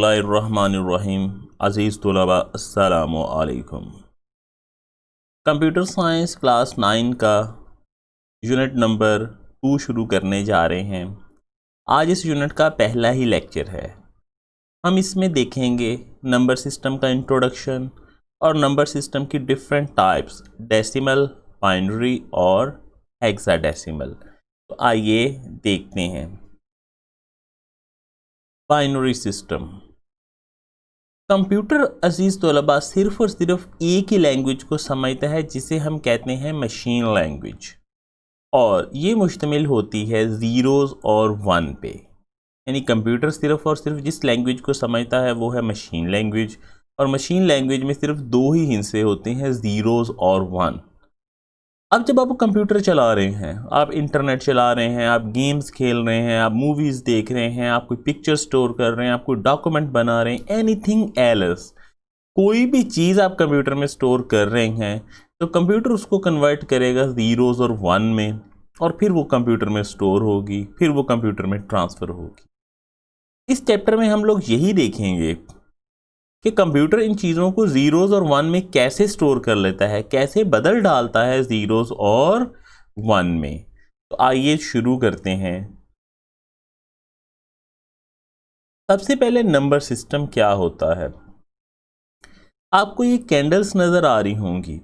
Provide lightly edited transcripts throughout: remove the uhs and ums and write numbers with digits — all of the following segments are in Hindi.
बिस्मिल्लाहिर्रहमानिर्रहीम। अज़ीज़ तुलबा अस्सलामु अलैकुम। कंप्यूटर साइंस क्लास 9 का यूनिट नंबर 2 शुरू करने जा रहे हैं। आज इस यूनिट का पहला ही लेक्चर है। हम इसमें देखेंगे नंबर सिस्टम का इंट्रोडक्शन और नंबर सिस्टम की डिफरेंट टाइप्स, डेसिमल, बाइनरी और हेक्साडेसिमल। तो आइए देखते हैं। Binary system. कंप्यूटर अजीज़ तलबा सिर्फ और सिर्फ एक ही लैंग्वेज को समझता है जिसे हम कहते हैं मशीन लैंग्वेज, और ये मुश्तमिल होती है ज़ीरोज़ और वन पे। यानी कंप्यूटर सिर्फ और सिर्फ जिस लैंग्वेज को समझता है वो है मशीन लैंग्वेज, और मशीन लैंग्वेज में सिर्फ दो ही हिस्से होते हैं, ज़ीरोज़ और वन। अब जब आप कंप्यूटर चला रहे हैं, आप इंटरनेट चला रहे हैं, आप गेम्स खेल रहे हैं, आप मूवीज़ देख रहे हैं, आप कोई पिक्चर स्टोर कर रहे हैं, आप कोई डॉक्यूमेंट बना रहे हैं, एनीथिंग एल्स, कोई भी चीज़ आप कंप्यूटर में स्टोर कर रहे हैं तो कंप्यूटर उसको कन्वर्ट करेगा ज़ीरोज़ और वन में, और फिर वो कंप्यूटर में स्टोर होगी, फिर वो कंप्यूटर में ट्रांसफ़र होगी। इस चैप्टर में हम लोग यही देखेंगे कि कंप्यूटर इन चीज़ों को ज़ीरोज़ और वन में कैसे स्टोर कर लेता है, कैसे बदल डालता है ज़ीरोज़ और वन में। तो आइए शुरू करते हैं। सबसे पहले नंबर सिस्टम क्या होता है। आपको ये कैंडल्स नज़र आ रही होंगी।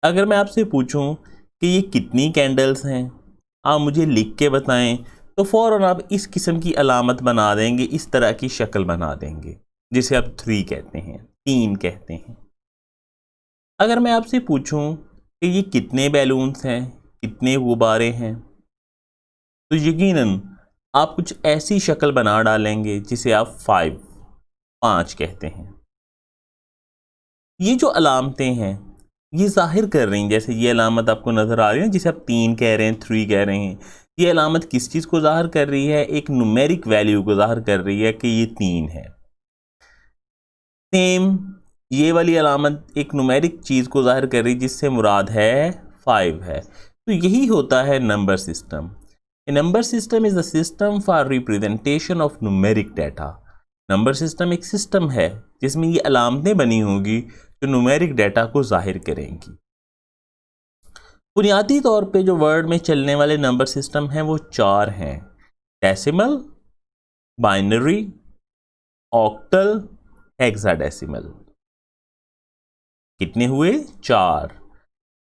अगर मैं आपसे पूछूं कि ये कितनी कैंडल्स हैं, आप मुझे लिख के बताएं, तो फ़ौरन आप इस किस्म की अलामत बना देंगे, इस तरह की शक्ल बना देंगे जिसे आप 3 कहते हैं, 3 कहते हैं। अगर मैं आपसे पूछूं कि ये कितने बैलून्स हैं, कितने गुब्बारे हैं, तो यकीनन आप कुछ ऐसी शक्ल बना डालेंगे जिसे आप 5 कहते हैं। ये जो अलामतें हैं ये जाहिर कर रही हैं, जैसे ये अलामत आपको नज़र आ रही है जिसे आप 3 कह रहे हैं, 3 कह रहे हैं, ये अलामत किस चीज़ को ज़ाहिर कर रही है? एक न्यूमेरिक वैल्यू को ज़ाहिर कर रही है कि ये 3 है। सेम ये वाली अलामत एक न्यूमेरिक चीज़ को ज़ाहिर कर रही है जिससे मुराद है 5 है। तो यही होता है number system. A number system is a system for representation of numeric data. Number system एक सिस्टम है जिसमें ये अलामतें बनी होंगी जो न्यूमेरिक डाटा को ज़ाहिर करेंगी। बुनियादी तौर पे जो वर्ड में चलने वाले नंबर सिस्टम हैं वो 4 हैं: डेसिमल, बाइनरी, ऑक्टल, हेक्साडेसिमल। कितने हुए? 4।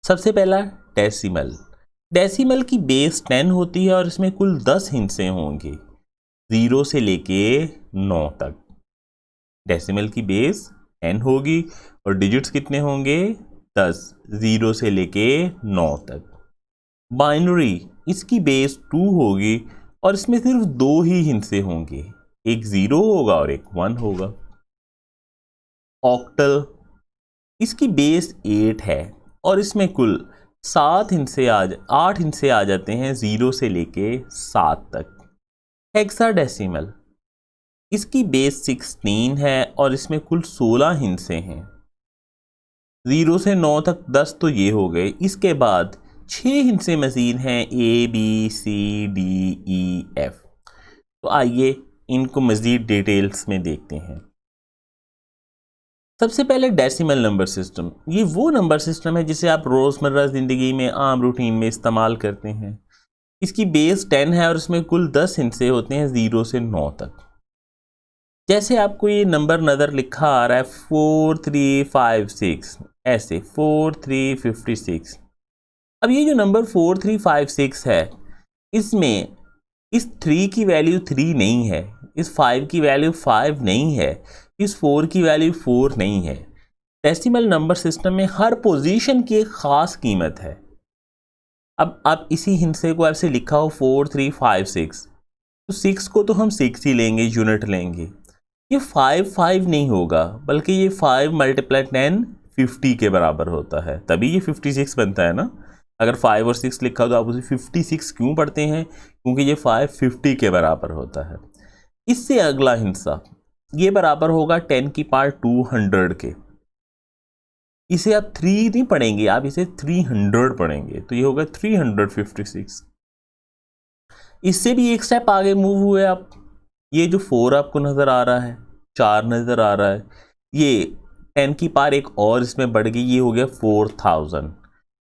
सबसे पहला डेसिमल। डेसिमल की बेस 10 होती है और इसमें कुल 10 हिस्से होंगे, 0 से लेके 9 तक। डेसिमल की बेस 10 होगी और डिजिट्स कितने होंगे? 10, 0 से लेके 9 तक। बाइनरी, इसकी बेस 2 होगी और इसमें सिर्फ 2 ही हिस्से होंगे, एक 0 होगा और एक 1 होगा। ऑक्टल, इसकी बेस 8 है और इसमें कुल 8 हिस्से आ जाते हैं, 0 से लेके 7 तक। हेक्साडेसिमल, इसकी बेस 16 है और इसमें कुल 16 हिस्से हैं, 0 से 9 तक 10 तो ये हो गए। इसके बाद 6 हिस्से मज़ीद हैं, ABCDEF। तो आइए इनको मज़ीद डिटेल्स में देखते हैं। सबसे पहले डेसिमल नंबर सिस्टम। ये वो नंबर सिस्टम है जिसे आप रोज़मर्रा ज़िंदगी में आम रूटीन में इस्तेमाल करते हैं। इसकी बेस 10 है और इसमें कुल 10 हिस्से होते हैं, 0 से 9 तक। जैसे आपको ये नंबर नज़र लिखा आ रहा है 4356, ऐसे 4356। अब ये जो नंबर 4356 है, इसमें इस 3 की वैल्यू 3 नहीं है, इस 5 की वैल्यू 5 नहीं है, इस 4 की वैल्यू 4 नहीं है। डेसिमल नंबर सिस्टम में हर पोजीशन की एक ख़ास कीमत है। अब आप इसी हिस्से को ऐसे लिखा हो 4356, तो 6 को तो हम 6 ही लेंगे, यूनिट लेंगे। ये 5 नहीं होगा, बल्कि ये 5 × 10 50 के बराबर होता है, तभी ये 56 बनता है ना। अगर 5 और 6 लिखा हो तो आप उसे 56 क्यों पढ़ते हैं? क्योंकि ये 5 50 के बराबर होता है। इससे अगला हिस्सा ये बराबर होगा 10 की पावर 200 के। इसे आप 3 नहीं पढ़ेंगे, आप इसे 300 पढ़ेंगे, तो ये होगा 356। इससे भी एक स्टेप आगे मूव हुए आप। ये जो 4 आपको नज़र आ रहा है, 4 नज़र आ रहा है। ये 10 की पावर एक और इसमें बढ़ गई, ये हो गया 4000।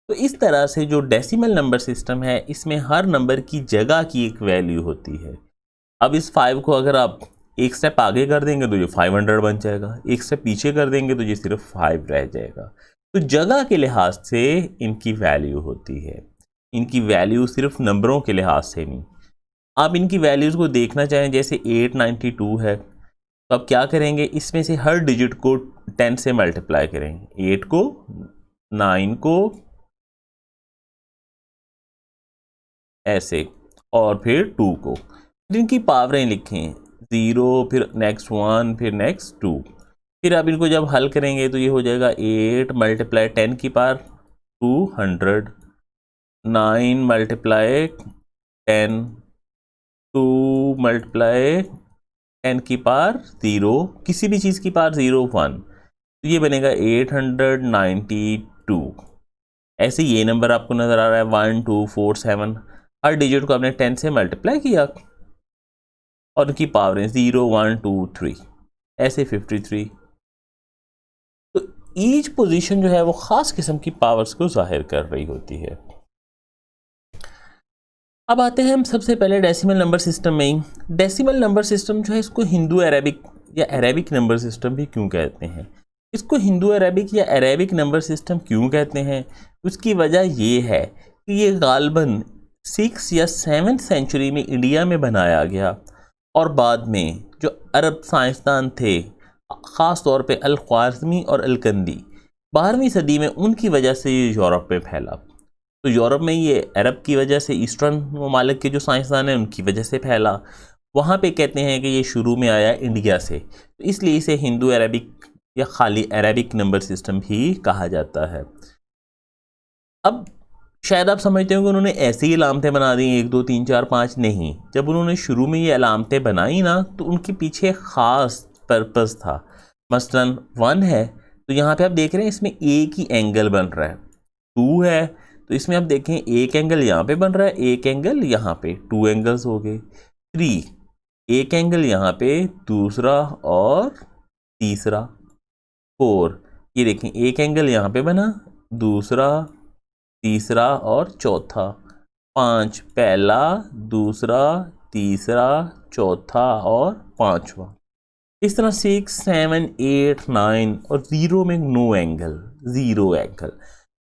तो इस तरह से जो डेसिमल नंबर सिस्टम है इसमें हर नंबर की जगह की एक वैल्यू होती है। अब इस 5 को अगर आप एक स्टेप आगे कर देंगे तो ये 500 बन जाएगा, एक स्टेप पीछे कर देंगे तो ये सिर्फ 5 रह जाएगा। तो जगह के लिहाज से इनकी वैल्यू होती है, इनकी वैल्यू सिर्फ नंबरों के लिहाज से नहीं। आप इनकी वैल्यूज़ को देखना चाहें, जैसे 892 है तो आप क्या करेंगे, इसमें से हर डिजिट को 10 से मल्टीप्लाई करेंगे, 8 को, 9 को, ऐसे, और फिर 2 को। फिर इनकी पावरें लिखें, 0, फिर नेक्स्ट 1, फिर नेक्स्ट 2। फिर आप इनको जब हल करेंगे तो ये हो जाएगा 8 मल्टीप्लाई 10 की पावर 200, 9 मल्टीप्लाई 10, 2 मल्टीप्लाई 10 की पावर 0, किसी भी चीज़ की पावर 0, 1, तो ये बनेगा 892। ऐसे ये नंबर आपको नज़र आ रहा है 1 2 4 7, हर डिजिट को आपने 10 से मल्टीप्लाई किया और उनकी पावरें 0 1 2 3, ऐसे 53। तो ईच पोजीशन जो है वो ख़ास किस्म की पावर्स को जाहिर कर रही होती है। अब आते हैं हम सबसे पहले डेसिमल नंबर सिस्टम में ही। डेसिमल नंबर सिस्टम जो है इसको हिंदू अरेबिक या अरेबिक नंबर सिस्टम भी क्यों कहते हैं, इसको हिंदू अरेबिक या अरेबिक नंबर सिस्टम क्यों कहते हैं, उसकी वजह ये है कि ये गालबन 6 या 7th सेंचुरी में इंडिया में बनाया गया और बाद में जो अरब साइंसदान थे, ख़ास तौर पे अल ख्वारिज़मी और अलकंदी, 12वीं सदी में उनकी वजह से ये यूरोप में फैला। तो यूरोप में ये अरब की वजह से, ईस्टर्न ममालिक के जो साइंसदान हैं उनकी वजह से फैला। वहाँ पे कहते हैं कि ये शुरू में आया इंडिया से, तो इसलिए इसे हिंदू अरबिक या खाली अरबिक नंबर सिस्टम भी कहा जाता है। अब शायद आप समझते हो कि उन्होंने ऐसी ही अलामतें बना दी 1 2 3 4 5, नहीं, जब उन्होंने शुरू में ये अलामतें बनाई ना तो उनके पीछे ख़ास पर्पस था। मसलन 1 है तो यहाँ पे आप देख रहे हैं इसमें एक ही एंगल बन रहा है, 2 है तो इसमें आप देखें एक एंगल यहाँ पे बन रहा है, एक एंगल यहाँ पे, 2 एंगल्स हो गए। 3 एक एंगल यहाँ पे, दूसरा और तीसरा। 4 ये देखें एक एंगल यहाँ पे बना, दूसरा, तीसरा और चौथा। 5 पहला, दूसरा, तीसरा, चौथा और पांचवा। इस तरह 6 7 8 9 और 0 में नो एंगल, 0 एंगल।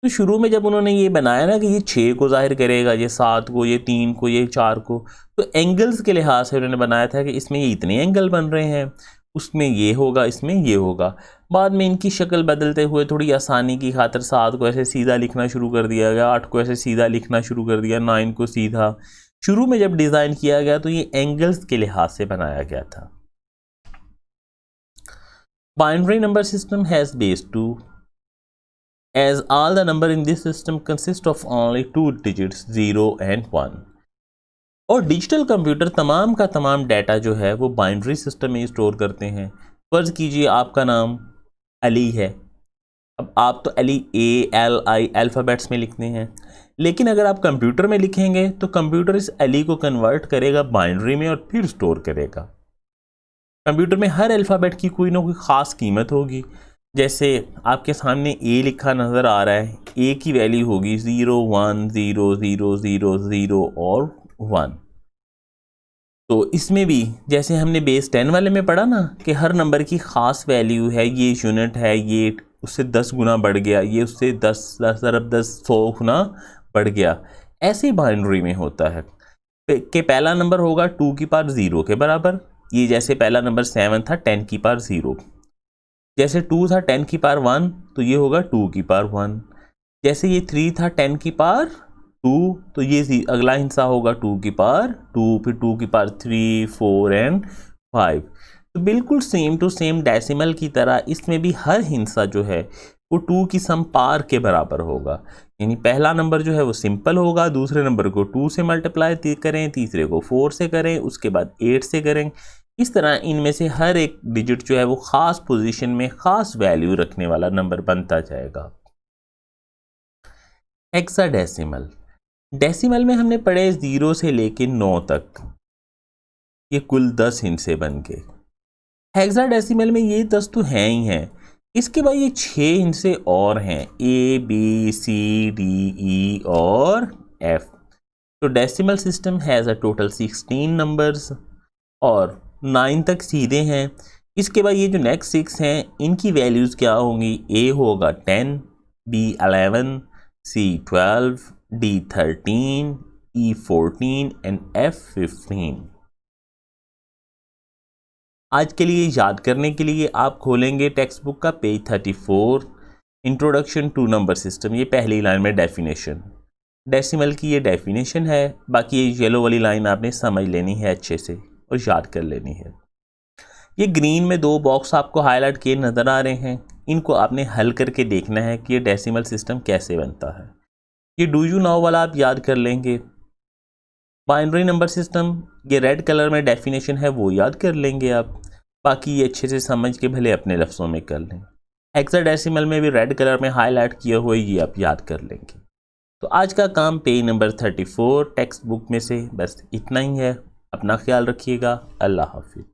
तो शुरू में जब उन्होंने ये बनाया ना कि ये 6 को जाहिर करेगा, ये 7 को, ये 3 को, ये 4 को, तो एंगल्स के लिहाज से उन्होंने बनाया था कि इसमें ये इतने एंगल बन रहे हैं, उसमें ये होगा, इसमें ये होगा। बाद में इनकी शक्ल बदलते हुए थोड़ी आसानी की खातिर 7 को ऐसे सीधा लिखना शुरू कर दिया गया, 8 को ऐसे सीधा लिखना शुरू कर दिया, 9 को सीधा। शुरू में जब डिज़ाइन किया गया तो ये एंगल्स के लिहाज से बनाया गया था। Binary number system has base 2 as all the number in this system consist of only 2 digits 0 and 1। और डिजिटल कंप्यूटर तमाम का तमाम डाटा जो है वो बाइनरी सिस्टम में स्टोर करते हैं। फ़र्ज़ कीजिए आपका नाम अली है, अब आप तो अली ALI अल्फ़ाबेट्स में लिखते हैं, लेकिन अगर आप कंप्यूटर में लिखेंगे तो कंप्यूटर इस अली को कन्वर्ट करेगा बाइनरी में और फिर स्टोर करेगा। कंप्यूटर में हर अल्फ़ाबेट की कोई ना कोई ख़ास कीमत होगी। जैसे आपके सामने ए लिखा नज़र आ रहा है, ए की वैल्यू होगी 0 1 0 0 0 0 और 1। तो इसमें भी जैसे हमने बेस 10 वाले में पढ़ा ना कि हर नंबर की ख़ास वैल्यू है, ये यूनिट है, ये उससे 10 गुना बढ़ गया, ये उससे 10 अरब 10 100 गुना बढ़ गया। ऐसे बाइनरी में होता है कि पहला नंबर होगा 2 की पावर 0 के बराबर। ये जैसे पहला नंबर 7 था 10 की पावर 0, जैसे 2 था 10 की पावर 1 तो ये होगा 2 की पावर 1। जैसे ये 3 था 10 की पावर 2 तो ये अगला हिस्सा होगा 2 की पावर 2, फिर 2 की पावर 3 4 एंड 5। तो बिल्कुल सेम टू सेम डेसिमल की तरह इसमें भी हर हिस्सा जो है वो 2 की सम पावर के बराबर होगा। यानी पहला नंबर जो है वो सिंपल होगा, दूसरे नंबर को 2 से मल्टीप्लाई करें, तीसरे को 4 से करें, उसके बाद 8 से करें। इस तरह इनमें से हर एक डिजिट जो है वो ख़ास पोजीशन में ख़ास वैल्यू रखने वाला नंबर बनता जाएगा। हेक्साडेसिमल, डेसिमल में हमने पढ़े 0 से लेके 9 तक, ये कुल 10 हिस्से बन गए। हेक्साडेसिमल में ये 10 तो हैं ही हैं, इसके बाद ये 6 इनसे और हैं, A B C D E और F। तो decimal system has a total 16 numbers और 9 तक सीधे हैं। इसके बाद ये जो नेक्स्ट 6 हैं इनकी वैल्यूज़ क्या होंगी, A होगा 10, B 11, C 12, D 13, E 14 and F 15। आज के लिए याद करने के लिए आप खोलेंगे टेक्स्ट बुक का page 34, introduction to number system. ये पहली लाइन में डेफिनेशन, डेसिमल की ये डेफिनेशन है। बाकी ये येलो वाली लाइन आपने समझ लेनी है अच्छे से और याद कर लेनी है। ये ग्रीन में 2 बॉक्स आपको हाईलाइट किए नज़र आ रहे हैं, इनको आपने हल करके देखना है कि ये डेसिमल सिस्टम कैसे बनता है। ये डू यू नाउ वाला आप याद कर लेंगे। बाइनरी नंबर सिस्टम, ये रेड कलर में डेफिनेशन है, वो याद कर लेंगे आप। बाकी ये अच्छे से समझ के भले अपने लफ्ज़ों में कर लें। हेक्साडेसिमल में भी रेड कलर में हाईलाइट किए हुए ये आप याद कर लेंगे। तो आज का काम पेज नंबर 34 टेक्स्ट बुक में से बस इतना ही है। अपना ख्याल रखिएगा। अल्लाह हाफिज़।